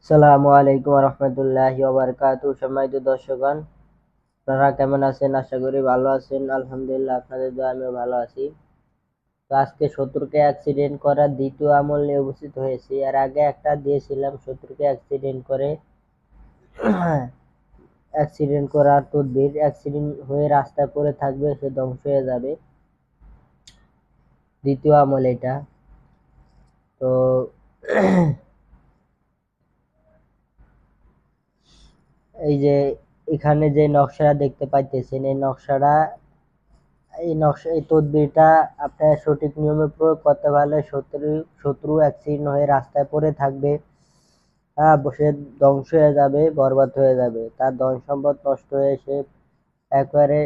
আসসালামু আলাইকুম রহমতুল্লাহি ওয়া বারাকাতুহু। সম্মানিত দর্শকগণ, আপনারা কেমন আছেন? আশা করি ভালো আছেন। আলহামদুলিল্লাহ, আপনাদের দোয়ায় আমিও ভালো আছি। তো আজকে শত্রুকে অ্যাক্সিডেন্ট করার দ্বিতীয় আমল নিয়ে উপস্থিত হয়েছি। এর আগে একটা দিয়েছিলাম, শত্রুকে অ্যাক্সিডেন্ট করে অ্যাক্সিডেন্ট করার তদবির। অ্যাক্সিডেন্ট হয়ে রাস্তায় পড়ে থাকবে, সে ধ্বংস হয়ে যাবে। দ্বিতীয় আমল এটা। তো এই যে এখানে যে নকশাটা দেখতে পাইতেছেন, এই তদবিরটা আপনার সঠিক নিয়মে প্রয়োগ করতে পারলে শত্রু অ্যাক্সিডেন্ট হয়ে রাস্তায় পড়ে থাকবে, সে ধ্বংস হয়ে যাবে, বরবাদ হয়ে যাবে, তার ধন সম্পদ নষ্ট হয়ে সে একবারে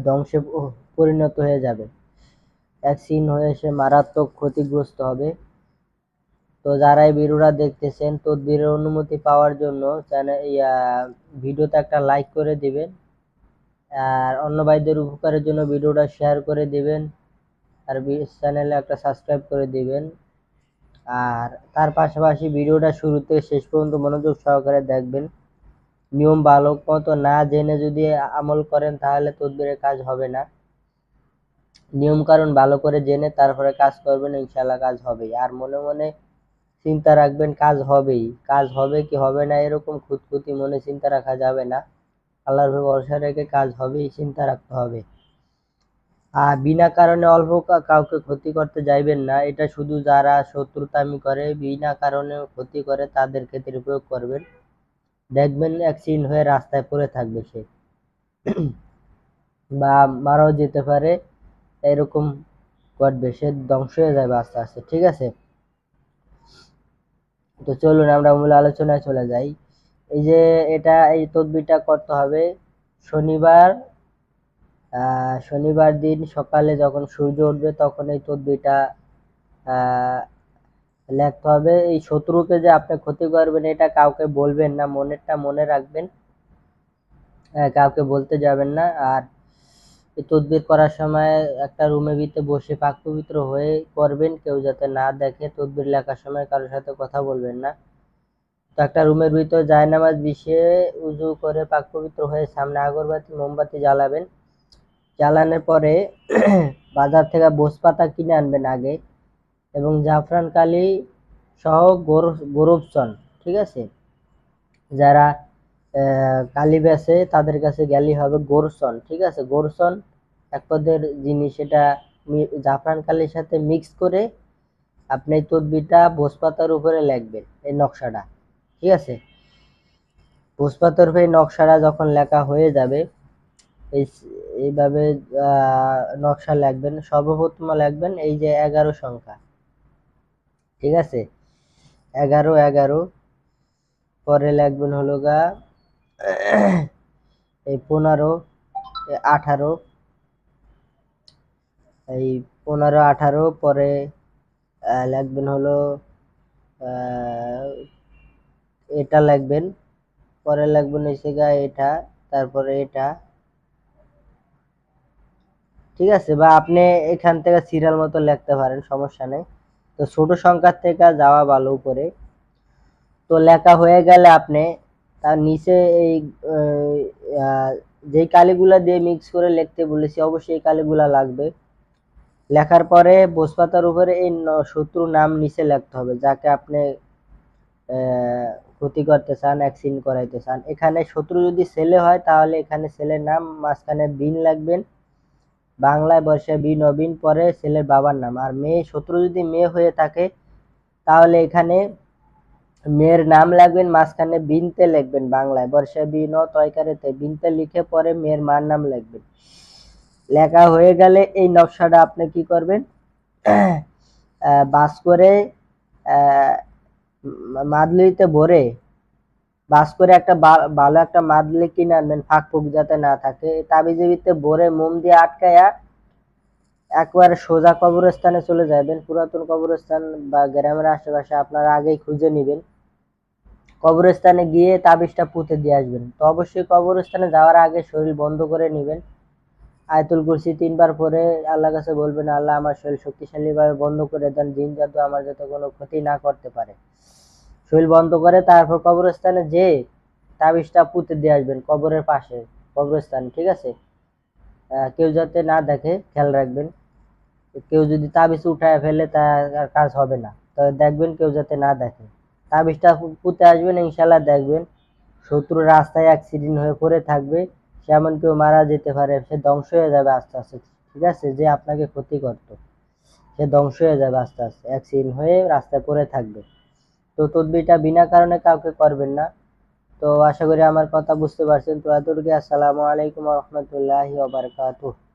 ধ্বংসে পরিণত হয়ে যাবে, অ্যাক্সিডেন্ট হয়ে সে মারাত্মক ক্ষতিগ্রস্ত হবে। তো যারা এই ভিডিওটা দেখতেছেন, তদবিরের অনুমতি পাওয়ার জন্য ভিডিওতে একটা লাইক করে দিবেন, আর অন্য ভাইদের উপকারের জন্য ভিডিওটা শেয়ার করে দিবেন, আর চ্যানেলে একটা সাবস্ক্রাইব করে দিবেন। আর তার পাশাপাশি ভিডিওটা শুরু থেকে শেষ পর্যন্ত মনোযোগ সহকারে দেখবেন। নিয়ম ভালো মতো না জেনে যদি আমল করেন তাহলে তদবিরের কাজ হবে না। নিয়ম কারণ ভালো করে জেনে তারপরে কাজ করবেন, ইনশাল্লাহ কাজ হবেই। আর মনে মনে চিন্তা রাখবেন কাজ হবেই। কাজ হবে কি হবে না এরকম খুঁতখুঁতি মনে চিন্তা রাখা যাবে না। আল্লাহর উপর ভরসা রেখে কাজ হবেই চিন্তা রাখতে হবে। আর বিনা কারণে অল্প কাউকে ক্ষতি করতে যাইবেন না। এটা শুধু যারা শত্রুতামি করে, বিনা কারণে ক্ষতি করে, তাদের ক্ষেত্রে প্রয়োগ করবেন। দেখবেন অ্যাক্সিডেন্ট হয়ে রাস্তায় পড়ে থাকবে সে, বা মারাও যেতে পারে। এরকম করবে, সে ধ্বংস হয়ে যাবে আস্তে আস্তে। ঠিক আছে, তো চলুন আমরা মূল আলোচনায় চলে যাই। এই তদবিরটা করতে হবে শনিবার দিন সকালে যখন সূর্য উঠবে তখন এই তদবিরটা লিখতে হবে। এই শত্রুকে যে আপনি ক্ষতি করবেন এটা কাউকে বলবেন না, মনেরটা মনে রাখবেন, কাউকে বলতে যাবেন না। আর এই তদবির করার সময় একটা রুমের ভিতরে বসে পাক পবিত্র হয়ে করবেন, কেউ যাতে না দেখে। তদবির লেখার সময় কারোর সাথে কথা বলবেন না। তো একটা রুমের ভিতর জায়নামাজ বিছিয়ে উজু করে পাক পবিত্র হয়ে সামনে আগরবাতি মোমবাতি জ্বালাবেন। জ্বালানোর পরে বাজার থেকে বোসপাতা কিনে আনবেন আগে, এবং জাফরান কালি সহ গোরবচন। ঠিক আছে, যারা কালি বেচে তাদের কাছে গেলেই হবে গোরসন। ঠিক আছে, গোরসন এক পদের জিনিস, এটা জাফরান কালির সাথে মিক্স করে আপনি এই তদবিরটা বোসপাতার উপরে লিখবেন, এই নকশাটা। ঠিক আছে, বোসপাতার উপরে নকশাটা যখন লেখা হয়ে যাবে, এইভাবে নকশা লিখবেন। সর্বপ্রথম লিখবেন এই যে 11 সংখ্যা। ঠিক আছে, 11, পরে লিখবেন হলো এই 15, 18, এই 15, 18 পরে লিখবেন হলো এটা লিখবেন, পরে লিখবেন এটা, তারপরে এটা। ঠিক আছে, বা আপনি এখান থেকে সিরিয়াল মতো লিখতে পারেন, সমস্যা নেই। তো ছোট সংখ্যার থেকে যাওয়া ভালো উপরে। তো লেখা হয়ে গেলে আপনি তার নিচে এই যেই কালিগুলা দিয়ে মিক্স করে লিখতে বলেছি অবশ্যই এই কালিগুলা লাগবে। লেখার পরে বোসপাতার উপরে এই শত্রু নাম নিচে লিখতে হবে, যাকে আপনি ক্ষতি করতে চান, অ্যাক্সিডেন্ট করাইতে চান। এখানে শত্রু যদি ছেলে হয় তাহলে এখানে ছেলের নাম, মাঝখানে বিন লিখবেন, বাংলায় বর্ষায় বি নবীন, পরে ছেলের বাবার নাম। আর শত্রু যদি মেয়ে হয়ে থাকে তাহলে এখানে মেয়ের নাম লিখবেন, মাঝখানে বিনতে লিখবেন, বাংলায় বর্ষায় বি ন তয়কারেতে বিনতে লিখে পরে মেয়ের মার নাম লিখবেন। লেখা হয়ে গেলে এই নকশাটা আপনি কি করবেন, বাস করে মাদলিতে ভরে, বাস করে একটা ভালো একটা মাদলি কিনে আনবেন, ফাঁক ফুক যাতে না থাকে। তাবিজের ভিতরে ভরে মোম দিয়ে আটকায়া একবারে সোজা কবরস্থানে চলে যাবেন। পুরাতন কবরস্থান বা গ্রামের আশেপাশে আপনারা আগেই খুঁজে নেবেন। কবরস্থানে গিয়ে তাবিজটা পুঁতে দিয়ে আসবেন। তো অবশ্যই কবরস্থানে যাওয়ার আগে শরীর বন্ধ করে নেবেন। আয়াতুল কুরসি 3 বার পরে আল্লাহর কাছে বলবেন, আল্লাহ আমার শরীর শক্তিশালীভাবে বন্ধ করে দেন, জিন জাদু আমার যাতে কোনো ক্ষতি না করতে পারে। শরীর বন্ধ করে তারপর কবরস্থানে যেয়ে তাবিজটা পুঁতে দিয়ে আসবেন কবরের পাশে, কবরস্থান, ঠিক আছে? কেউ যাতে না দেখে খেয়াল রাখবেন। কেউ যদি তাবিজ উঠায় ফেলে তার আর কাজ হবে না, তবে দেখবেন কেউ যাতে না দেখে। তাবিজটা পুঁতে আসবেন, ইনশাল্লাহ দেখবেন শত্রু রাস্তায় অ্যাক্সিডেন্ট হয়ে পড়ে থাকবে, সে এমন কেউ মারা যেতে পারে, সে ধ্বংস হয়ে যাবে আস্তে আস্তে, ঠিক আছে? যে আপনাকে ক্ষতি করতো সে ধ্বংস হয়ে যাবে আস্তে আস্তে, অ্যাক্সিডেন্ট হয়ে রাস্তায় পড়ে থাকবে। তো তদবিরটা বিনা কারণে কাউকে করবেন না। তো আশা করি আমার কথা বুঝতে পারছেন। তো এতটুকু। আসসালামু আলাইকুম রহমতুল্লাহি ওয়া বারাকাতুহু।